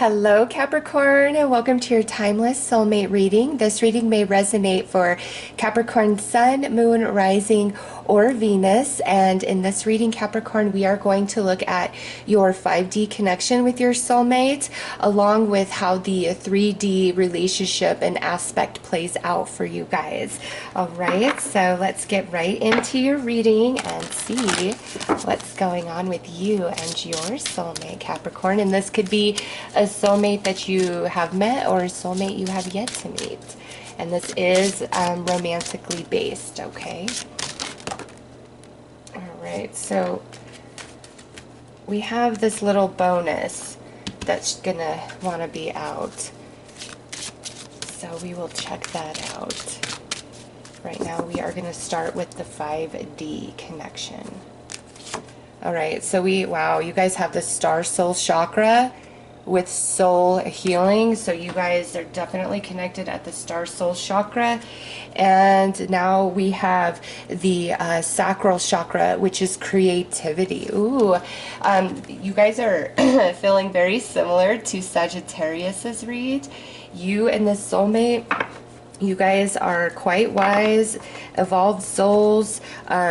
Hello, Capricorn, and welcome to your timeless soulmate reading. This reading may resonate for Capricorn Sun, Moon, Rising, or Venus. And in this reading, Capricorn, we are going to look at your 5D connection with your soulmate, along with how the 3D relationship and aspect plays out for you guys. All right, so let's get right into your reading and see what's going on with you and your soulmate, Capricorn. And this could be a soulmate that you have met or a soulmate you have yet to meet. And this is romantically based, okay? All right, so we have this little bonus that's gonna want to be out. So we will check that out. Right now we are gonna start with the 5D connection. All right, so wow, you guys have the star soul chakra with soul healing, so you guys are definitely connected at the star soul chakra. And now we have the sacral chakra, which is creativity. Ooh, you guys are feeling very similar to Sagittarius's read. You and the soulmate, you guys are quite wise, evolved souls.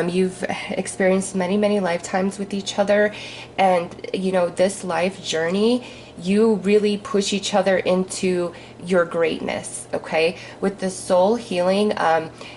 You've experienced many, many lifetimes with each other. And, you know, this life journey, you really push each other into your greatness, okay? With the soul healing,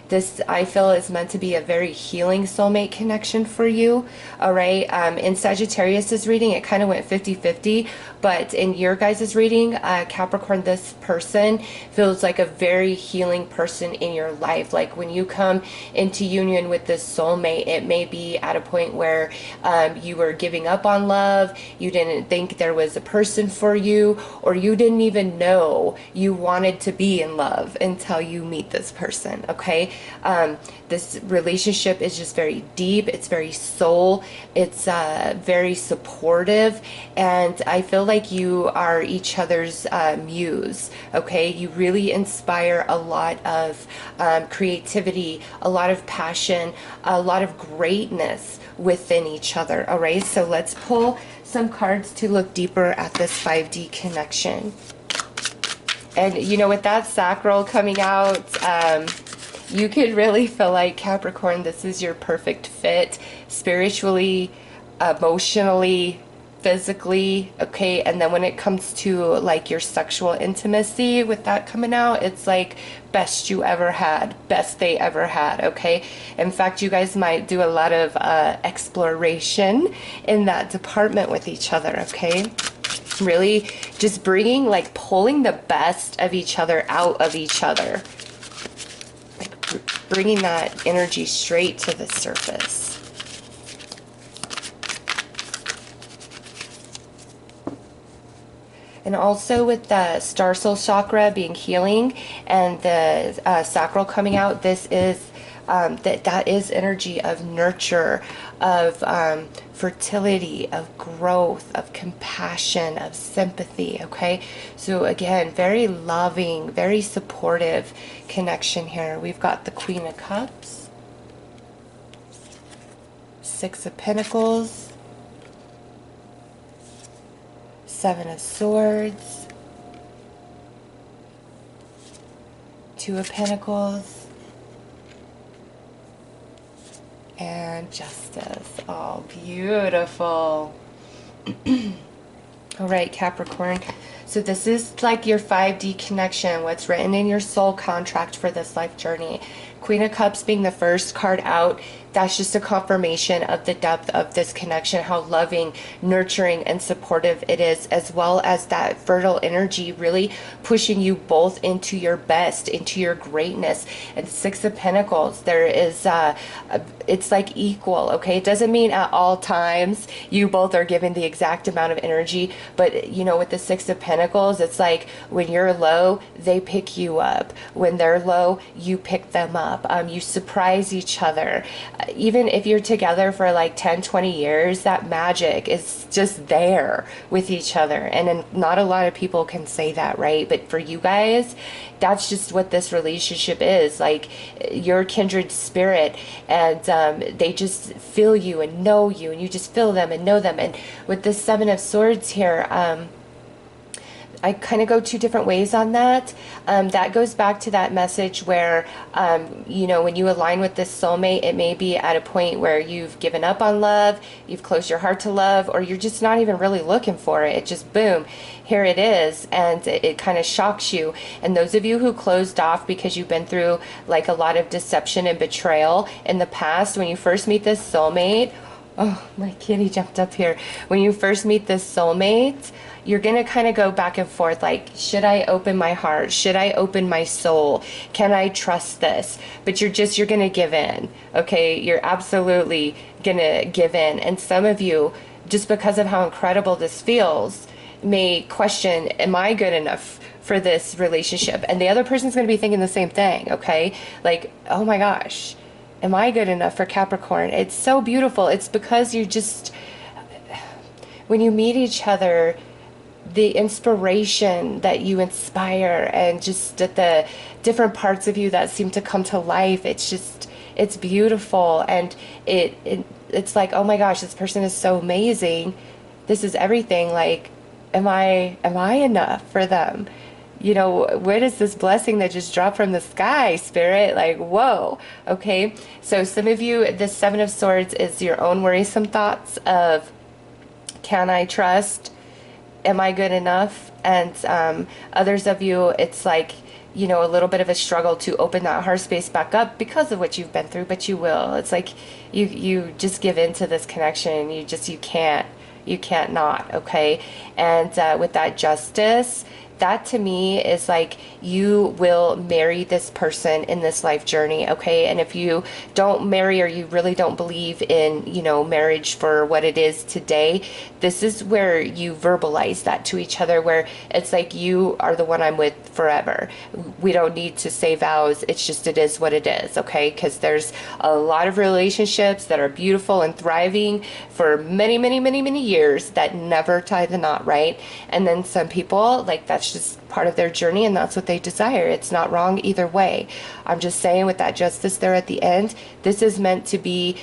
this I feel is meant to be a very healing soulmate connection for you, all right? In Sagittarius's reading, it kind of went 50-50, but in your guys' reading, Capricorn, this person feels like a very healing person in your life. Like when you come into union with this soulmate, it may be at a point where you were giving up on love, you didn't think there was a person for you, or you didn't even know you wanted to be in love until you meet this person, okay? This relationship is just very deep, it's very soul, it's very supportive, and I feel like you are each other's muse, okay? You really inspire a lot of creativity, a lot of passion, a lot of greatness within each other, all right? So let's pull some cards to look deeper at this 5D connection. And you know, with that sacral coming out, you could really feel like, Capricorn, this is your perfect fit spiritually, emotionally, physically, okay? And then when it comes to like your sexual intimacy, with that coming out, it's like best you ever had, best they ever had, okay? In fact, you guys might do a lot of exploration in that department with each other, okay? Really just bringing, like, pulling the best of each other out of each other, like bringing that energy straight to the surface. And also with the star soul chakra being healing and the sacral coming out, this is that is energy of nurture, of fertility, of growth, of compassion, of sympathy, okay? So again, very loving, very supportive connection here. We've got the Queen of Cups, Six of Pentacles, Seven of Swords, Two of Pentacles, and Justice. Oh, beautiful. All right, Capricorn. So this is like your 5D connection, what's written in your soul contract for this life journey. Queen of Cups being the first card out, that's just a confirmation of the depth of this connection, how loving, nurturing, and supportive it is, as well as that fertile energy really pushing you both into your best, into your greatness. And Six of Pentacles, there is, it's like equal, okay? It doesn't mean at all times you both are given the exact amount of energy, but you know, with the Six of Pentacles, it's like when you're low, they pick you up. When they're low, you pick them up. You surprise each other. Even if you're together for like 10-20 years, that magic is just there with each other. And not a lot of people can say that, right? But for you guys, that's just what this relationship is. Like, you're kindred spirit, and they just feel you and know you, and you just feel them and know them. And with the Seven of Swords here, I kind of go two different ways on that. That goes back to that message where, you know, when you align with this soulmate, it may be at a point where you've given up on love, you've closed your heart to love, or you're just not even really looking for it. It just, boom, here it is, and it kind of shocks you. And those of you who closed off because you've been through like a lot of deception and betrayal in the past, when you first meet this soulmate, oh, my kitty jumped up here. When you first meet this soulmate, you're going to kind of go back and forth like, should I open my heart? Should I open my soul? Can I trust this? But you're going to give in, okay? You're absolutely going to give in. And some of you, just because of how incredible this feels, may question, am I good enough for this relationship? And the other person's going to be thinking the same thing, okay? Like, oh my gosh, am I good enough for Capricorn? It's so beautiful. It's because you just, when you meet each other, the inspiration that you inspire and just the different parts of you that seem to come to life, it's just, it's beautiful. And it's like, oh my gosh, this person is so amazing. This is everything. Like, am I enough for them? You know, where is this blessing that just dropped from the sky, Spirit? Like, whoa. Okay. So some of you, this Seven of Swords is your own worrisome thoughts of, can I trust? Am I good enough? And others of you, it's like, you know, a little bit of a struggle to open that heart space back up because of what you've been through, but you will. It's like you just give into this connection. You can't not, okay? And with that Justice, that to me is like, you will marry this person in this life journey, okay? And if you don't marry, or you really don't believe in, you know, marriage for what it is today, this is where you verbalize that to each other, where it's like, you are the one I'm with forever. We don't need to say vows. It's just, it is what it is, okay? Because there's a lot of relationships that are beautiful and thriving for many, many, many, many years that never tie the knot, right? And then some people, like, that's just part of their journey, and that's what they desire. It's not wrong either way. I'm just saying, with that Justice there at the end, this is meant to be,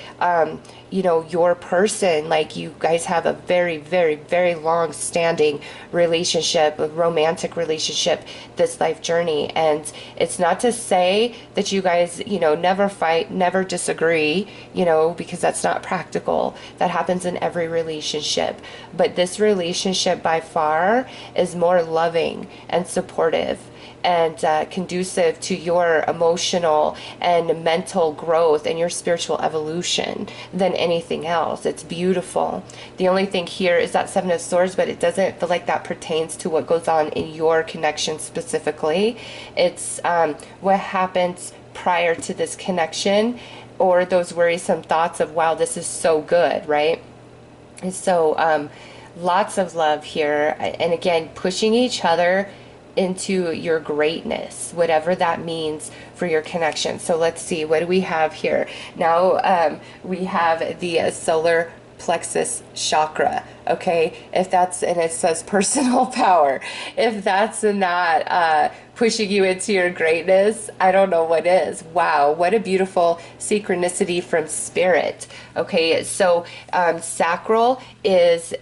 you know, your person. Like, you guys have a very, very, very long standing relationship, a romantic relationship, this life journey. And it's not to say that you guys, you know, never fight, never disagree, you know, because that's not practical. That happens in every relationship. But this relationship by far is more loving and supportive and conducive to your emotional and mental growth and your spiritual evolution than anything else. It's beautiful. The only thing here is that Seven of Swords, but it doesn't feel like that pertains to what goes on in your connection specifically. It's what happens prior to this connection, or those worrisome thoughts of, wow, this is so good, right? And so lots of love here. And again, pushing each other into your greatness, whatever that means for your connection. So let's see, what do we have here? Now we have the solar plexus chakra, okay? If that's, and it says personal power, if that's not pushing you into your greatness, I don't know what is. Wow, what a beautiful synchronicity from Spirit. Okay, so sacral is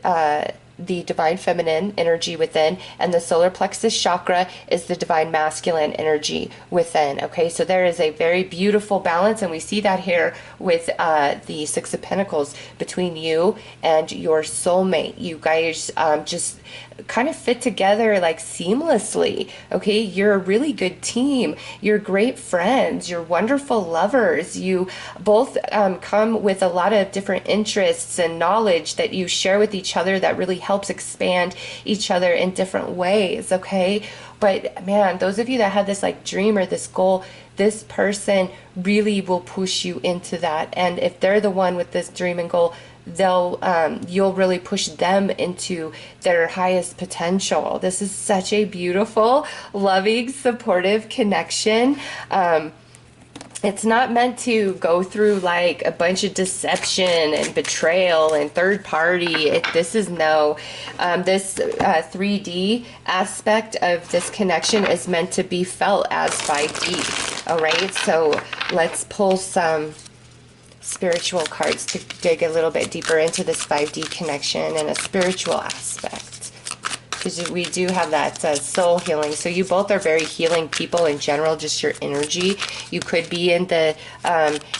the divine feminine energy within, and the solar plexus chakra is the divine masculine energy within. Okay, so there is a very beautiful balance, and we see that here with the Six of Pentacles between you and your soulmate. You guys just kind of fit together like seamlessly. Okay, you're a really good team. You're great friends. You're wonderful lovers. You both come with a lot of different interests and knowledge that you share with each other that really helps expand each other in different ways. Okay, but man, those of you that have this like dream or this goal, this person really will push you into that. And if they're the one with this dream and goal, you'll really push them into their highest potential. This is such a beautiful, loving, supportive connection. It's not meant to go through like a bunch of deception and betrayal and third party. This is no, this 3D aspect of this connection is meant to be felt as 5D. All right, so let's pull some spiritual cards to dig a little bit deeper into this 5D connection and a spiritual aspect. because we do have that soul healing. So you both are very healing people in general, just your energy. You could be in the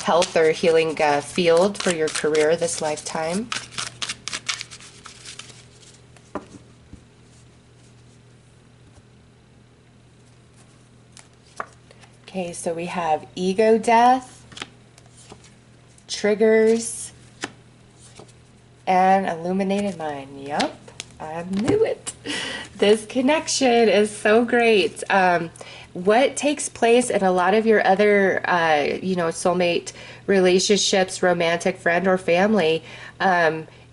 health or healing field for your career this lifetime. Okay, so we have ego death, triggers, and illuminated mind. Yep, I knew it. This connection is so great. What takes place in a lot of your other, soulmate relationships, romantic, friend, or family,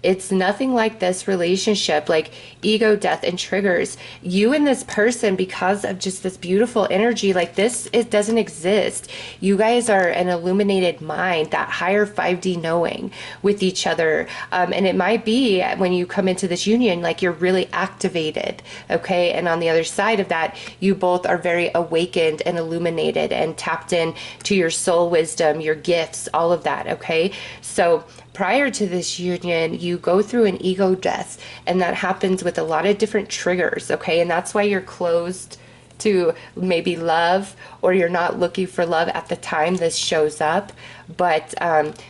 it's nothing like this relationship, like ego death and triggers. You and this person, because of just this beautiful energy, like this, it doesn't exist. You guys are an illuminated mind, that higher 5D knowing with each other. And it might be when you come into this union, like you're really activated, okay? And on the other side of that, you both are very awakened and illuminated and tapped in to your soul wisdom, your gifts, all of that, okay? So prior to this union, you go through an ego death, and that happens with a lot of different triggers, okay? And that's why you're closed to maybe love, or you're not looking for love at the time this shows up. But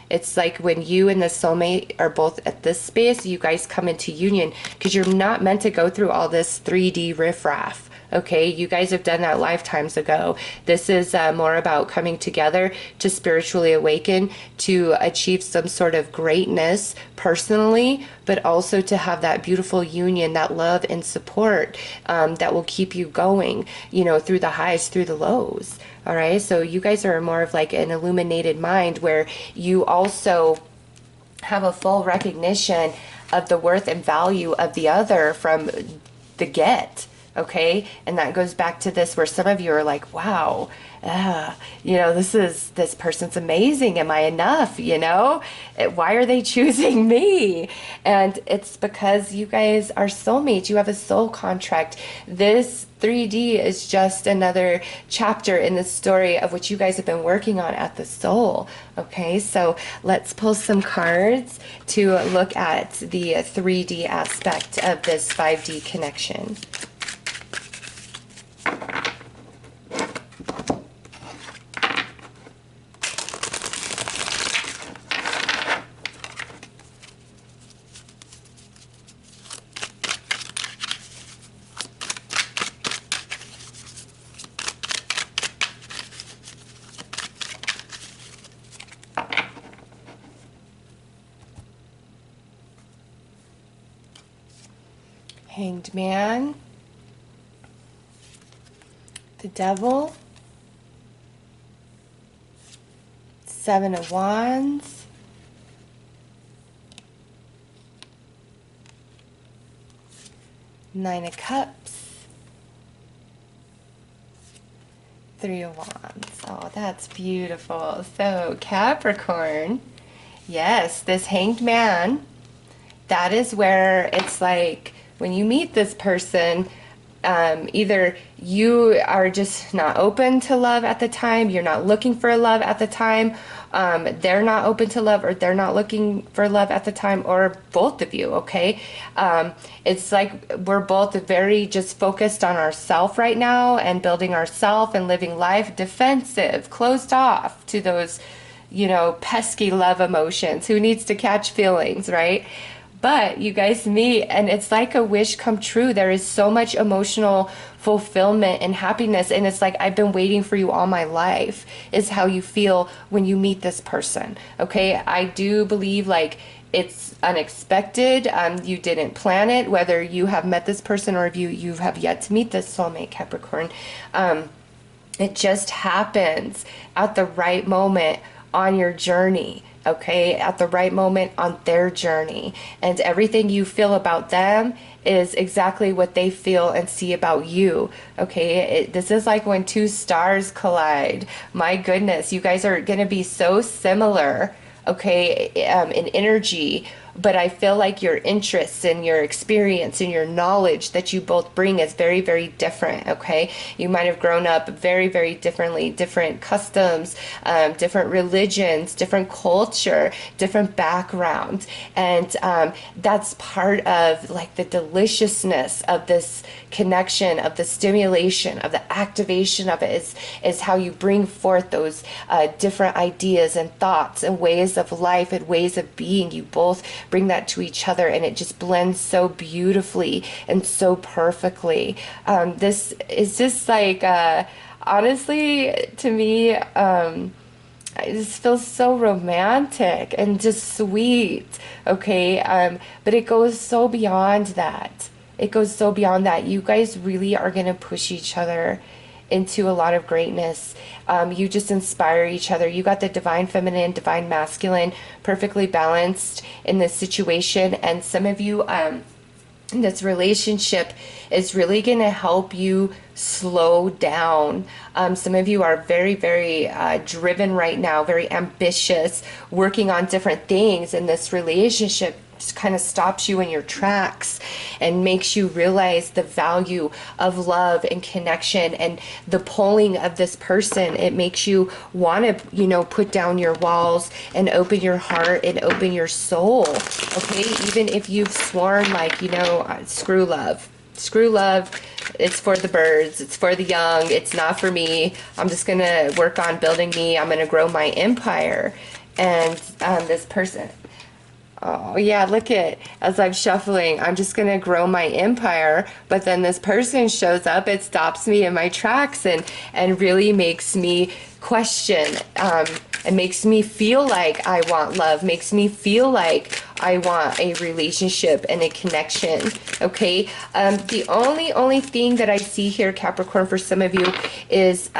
it's like when you and the soulmate are both at this space, you guys come into union, because you're not meant to go through all this 3D riffraff. Okay, you guys have done that lifetimes ago. This is more about coming together to spiritually awaken, to achieve some sort of greatness personally, but also to have that beautiful union, that love and support that will keep you going, through the highs, through the lows. All right, so you guys are more of like an illuminated mind, where you also have a full recognition of the worth and value of the other from the get. Okay, and that goes back to this, where some of you are like, wow, this person's amazing. Am I enough? Why are they choosing me? And it's because you guys are soulmates. You have a soul contract. This 3D is just another chapter in the story of what you guys have been working on at the soul. Okay, so let's pull some cards to look at the 3D aspect of this 5D connection. Hanged Man, the Devil, Seven of Wands, Nine of Cups, Three of Wands. Oh, that's beautiful. So, Capricorn, yes, this Hanged Man, that is where it's like, when you meet this person, either you are just not open to love at the time, you're not looking for love at the time, they're not open to love, or they're not looking for love at the time, or both of you, okay? It's like we're both very just focused on ourself right now, and building ourself and living life defensive, closed off to those, pesky love emotions. Who needs to catch feelings, right? But you guys meet, and it's like a wish come true. There is so much emotional fulfillment and happiness, and it's like, I've been waiting for you all my life, is how you feel when you meet this person. Okay, I do believe like it's unexpected. You didn't plan it, whether you have met this person or if you have yet to meet this soulmate, Capricorn. It just happens at the right moment on your journey. Okay, at the right moment on their journey, and everything you feel about them is exactly what they feel and see about you. Okay, this is like when two stars collide. My goodness, you guys are going to be so similar, okay, in energy, but I feel like your interests and your experience and your knowledge that you both bring is very, very different, okay? You might have grown up very, very differently, different customs, different religions, different culture, different background, and that's part of like the deliciousness of this connection, of the stimulation, of the activation of it is how you bring forth those different ideas and thoughts and ways of life and ways of being. You both bring that to each other, and it just blends so beautifully and so perfectly. This is just like, honestly, to me, it just feels so romantic and just sweet, okay? But it goes so beyond that. It goes so beyond that. You guys really are going to push each other into a lot of greatness. You just inspire each other. You got the divine feminine, divine masculine, perfectly balanced in this situation. And some of you, this relationship is really going to help you slow down. Some of you are very, very driven right now, very ambitious, working on different things, and this relationship just kind of stops you in your tracks and makes you realize the value of love and connection and the pulling of this person. It makes you want to, you know, put down your walls and open your heart and open your soul, okay? Even if you've sworn, like, you know, screw love. Screw love. It's for the birds. It's for the young. It's not for me. I'm just going to work on building me. I'm going to grow my empire. And this person... Oh yeah, look at, as I'm shuffling, I'm just going to grow my empire, but then this person shows up, it stops me in my tracks and really makes me question. It makes me feel like I want love, makes me feel like I want a relationship and a connection, okay? The only thing that I see here, Capricorn, for some of you is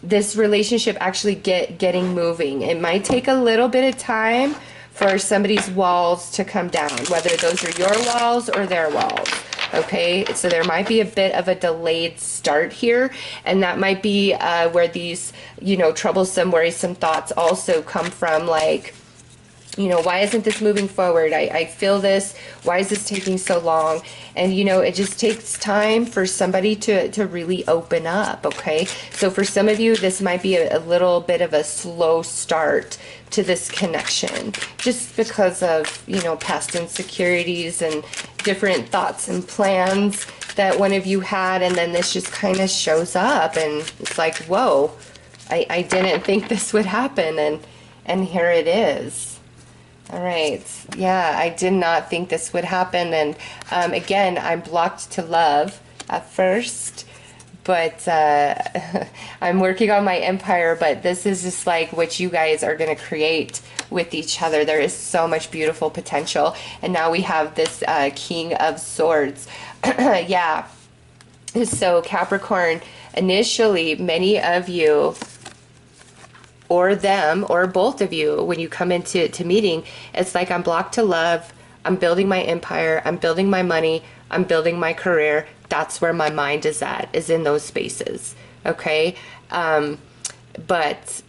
this relationship actually getting moving. It might take a little bit of time for somebody's walls to come down, whether those are your walls or their walls, okay? So there might be a bit of a delayed start here, and that might be where these, you know, troublesome, worrisome thoughts also come from, like, you know, why isn't this moving forward? I feel this. Why is this taking so long? And, you know, it just takes time for somebody to really open up, okay? So for some of you, this might be a little bit of a slow start to this connection, just because of, you know, past insecurities and different thoughts and plans that one of you had, and then this just kind of shows up, and it's like, whoa, I didn't think this would happen, and here it is. All right, yeah, I did not think this would happen, and again, I'm blocked to love at first, but I'm working on my empire, but this is just like what you guys are going to create with each other. There is so much beautiful potential, and now we have this King of Swords. Yeah, so Capricorn, initially, many of you, or them, or both of you, when you come into meeting, it's like, I'm blocked to love, I'm building my empire, I'm building my money, I'm building my career. That's where my mind is at, is in those spaces, okay? But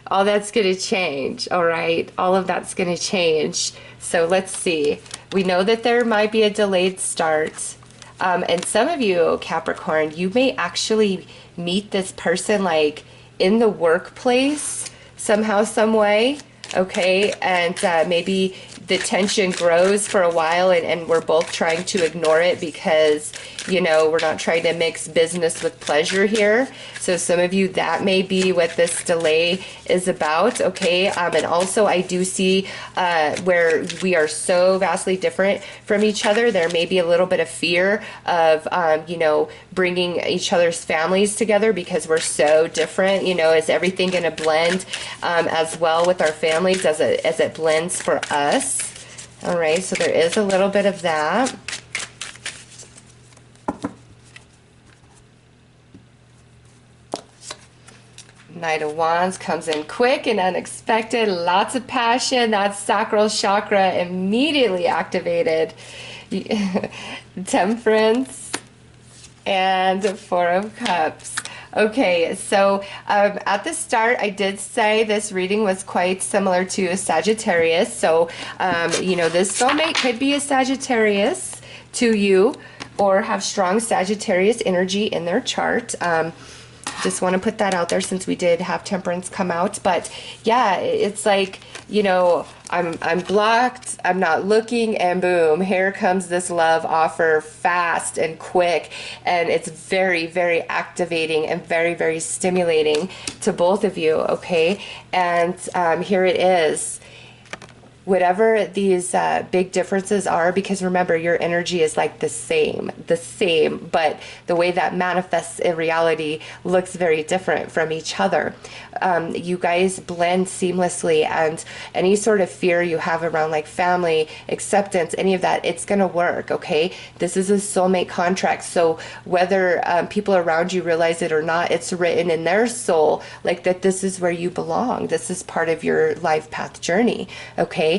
all that's going to change, all right? All of that's going to change. So let's see. We know that there might be a delayed start. And some of you, Capricorn, you may actually meet this person, like, in the workplace somehow, some way, okay? And maybe the tension grows for a while, and we're both trying to ignore it because, you know, we're not trying to mix business with pleasure here. So some of you, that may be what this delay is about, okay? And also I do see where we are so vastly different from each other. There may be a little bit of fear of, you know, bringing each other's families together because we're so different. You know, is everything going to blend as well with our families as it blends for us? All right, so there is a little bit of that. Knight of Wands comes in quick and unexpected, lots of passion. That sacral chakra immediately activated. Temperance and Four of Cups. Okay, so at the start, I did say this reading was quite similar to a Sagittarius. So, this soulmate could be a Sagittarius to you or have strong Sagittarius energy in their chart. Just want to put that out there since we did have Temperance come out. But yeah, it's like, I'm blocked, I'm not looking, and boom, here comes this love offer fast and quick. And it's very, very activating and very, very stimulating to both of you, okay? And here it is. Whatever these big differences are, because remember, your energy is like the same, but the way that manifests in reality looks very different from each other. You guys blend seamlessly, and any sort of fear you have around like family, acceptance, any of that, it's going to work, okay? This is a soulmate contract, so whether people around you realize it or not, it's written in their soul, like that this is where you belong. This is part of your life path journey, okay?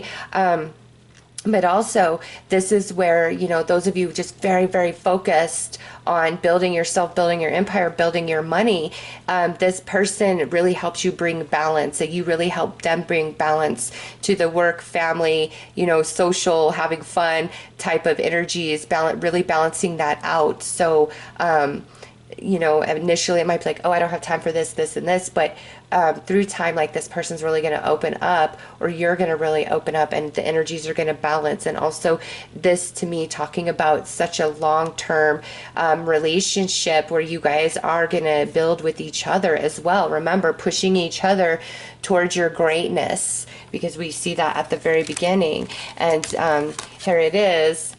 But also, this is where, those of you just very, very focused on building yourself, building your empire, building your money, this person really helps you bring balance. So you really help them bring balance to the work, family, social, having fun type of energies, really balancing that out. So, initially it might be like, oh, I don't have time for this, this, and this, but through time, like this person's really going to open up, or you're going to really open up, and the energies are going to balance. And also this, to me, talking about such a long-term relationship where you guys are going to build with each other as well. Remember, pushing each other towards your greatness, because we see that at the very beginning. And here it is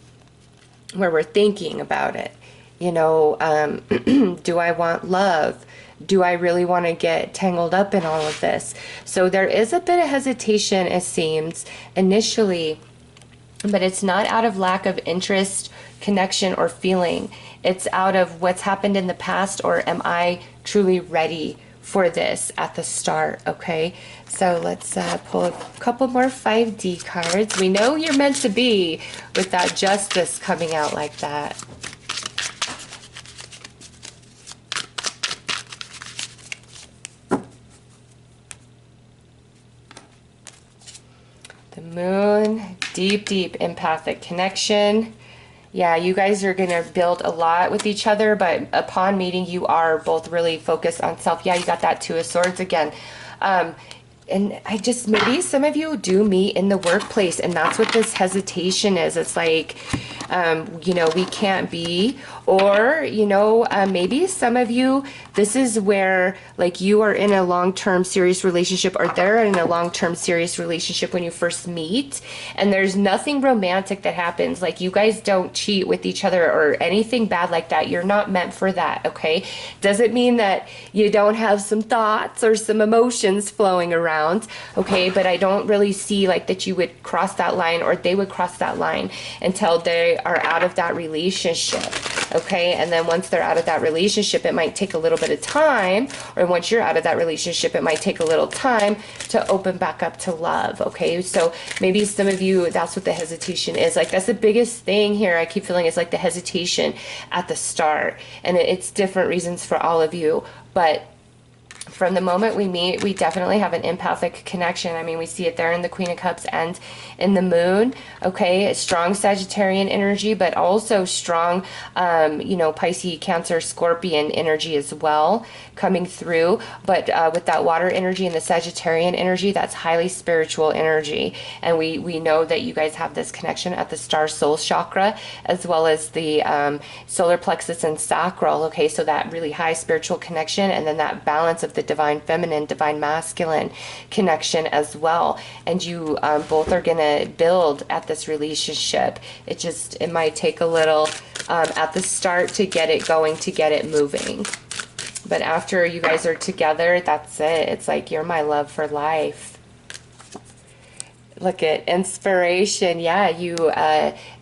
where we're thinking about it. Do I want love? Do I really want to get tangled up in all of this? So there is a bit of hesitation, it seems, initially, but it's not out of lack of interest, connection, or feeling. It's out of what's happened in the past, or am I truly ready for this at the start, okay? So let's pull a couple more 5D cards. We know you're meant to be with that justice coming out like that. The moon, deep, deep empathic connection. Yeah, you guys are going to build a lot with each other, but upon meeting, you are both really focused on self. Yeah, you got that Two of Swords again. And maybe some of you do meet in the workplace, and that's what this hesitation is. It's like, we can't be, or, maybe some of you, this is where like you are in a long-term serious relationship, or they're in a long-term serious relationship when you first meet, and there's nothing romantic that happens. Like, you guys don't cheat with each other or anything bad like that. You're not meant for that, okay? Doesn't mean that you don't have some thoughts or some emotions flowing around, okay? But I don't really see like that you would cross that line, or they would cross that line until they are out of that relationship, okay? And then once they're out of that relationship, it might take a little bit of time, or once you're out of that relationship, it might take a little time to open back up to love, okay? So maybe some of you, that's what the hesitation is. Like, that's the biggest thing here I keep feeling, is like the hesitation at the start. And it's different reasons for all of you, but from the moment we meet, we definitely have an empathic connection. I mean, we see it there in the Queen of Cups and in the Moon, okay? Strong Sagittarian energy, but also strong, Pisces, Cancer, Scorpion energy as well coming through. But with that water energy and the Sagittarian energy, that's highly spiritual energy. And we know that you guys have this connection at the star soul chakra, as well as the solar plexus and sacral, okay? So that really high spiritual connection, and then that balance of the divine feminine, divine masculine connection as well. And you both are going to build at this relationship. It might take a little at the start to get it going, to get it moving. But after you guys are together, that's it. It's like, you're my love for life. Look at inspiration. Yeah, you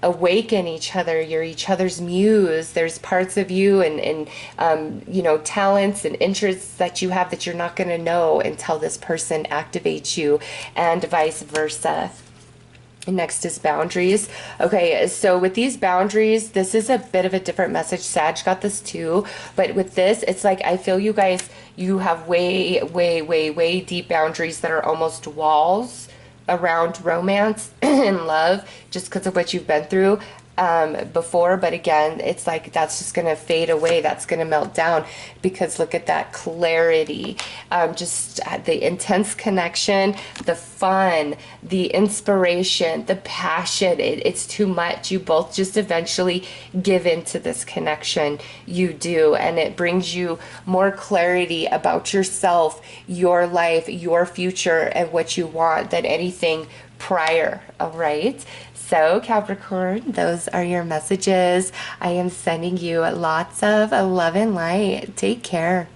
awaken each other. You're each other's muse. There's parts of you and talents and interests that you have that you're not going to know until this person activates you, and vice versa. Next is boundaries. Okay, so with these boundaries, this is a bit of a different message. Sag got this too, but with this, it's like I feel you guys, you have way, way, way, way deep boundaries that are almost walls around romance and love just because of what you've been through before. But again, it's like that's just going to fade away. That's going to melt down because look at that clarity. Just the intense connection, the fun, the inspiration, the passion. It's too much. You both just eventually give into this connection. You do. And it brings you more clarity about yourself, your life, your future, and what you want than anything prior. All right. So Capricorn, those are your messages. I am sending you lots of love and light. Take care.